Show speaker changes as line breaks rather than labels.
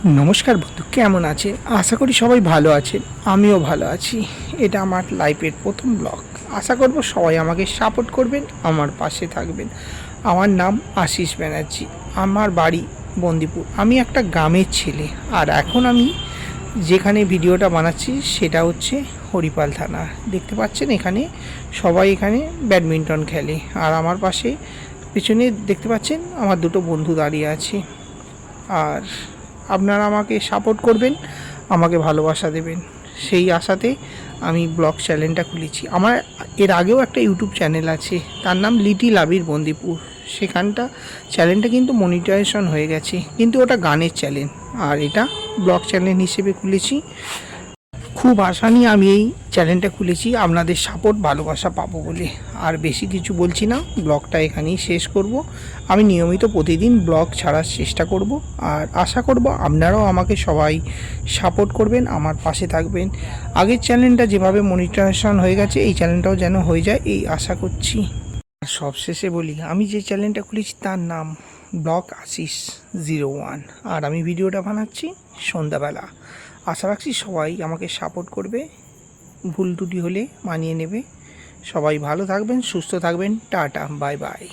নমস্কার বন্ধু, কেমন আছেন? আশা করি সবাই ভালো আছেন। আমিও ভালো আছি। এটা আমার লাইফের প্রথম ব্লগ। আশা করব সবাই আমাকে সাপোর্ট করবেন, আমার পাশে থাকবেন। আমার নাম আশিস ব্যানার্জি। আমার বাড়ি বন্দিপুর। আমি একটা গ্রামের ছেলে। আর এখন আমি যেখানে ভিডিওটা বানাচ্ছি সেটা হচ্ছে হরিপাল থানা। দেখতে পাচ্ছেন এখানে সবাই এখানে ব্যাডমিন্টন খেলে। আর আমার পাশে পিছনে দেখতে পাচ্ছেন আমার দুটো বন্ধু দাঁড়িয়ে আছে। আর আপনারা আমাকে সাপোর্ট করবেন, আমাকে ভালোবাসা দেবেন, সেই আশাতে আমি ব্লগ চ্যানেলটা খুলেছি। আমার এর আগেও একটা ইউটিউব চ্যানেল আছে, তার নাম লিটিল আবির বন্দিপুর। সেখানটা চ্যানেলটা কিন্তু মনিটাইজেশন হয়ে গেছে, কিন্তু ওটা গানের চ্যানেল। আর এটা ব্লগ চ্যানেল হিসেবে খুলেছি। খুব আশা নিয়ে আমি এই চ্যানেলটা খুলেছি, আপনাদের সাপোর্ট ভালোবাসা পাবো বলে। আর বেশি কিছু বলছি না, ব্লগটা এখানেই শেষ করব। আমি নিয়মিত প্রতিদিন ব্লগ ছাড়ার চেষ্টা করব। আর আশা করব আপনারাও আমাকে সবাই সাপোর্ট করবেন, আমার পাশে থাকবেন। আগের চ্যানেলটা যেভাবে মনিটাইজেশন হয়ে গেছে, এই চ্যানেলটাও যেন হয়ে যায়, এই আশা করছি। আর সবশেষে বলি, আমি যে চ্যানেলটা খুলেছি তার নাম ব্লগ আশিস 01। আর আমি ভিডিওটা বানাচ্ছি সন্ধ্যাবেলা। আশা রাখছি সবাই আমাকে সাপোর্ট করবে, ভুল ত্রুটি হলে মানিয়ে নেবে। সবাই ভালো থাকবেন, সুস্থ থাকবেন। Tata, bye bye.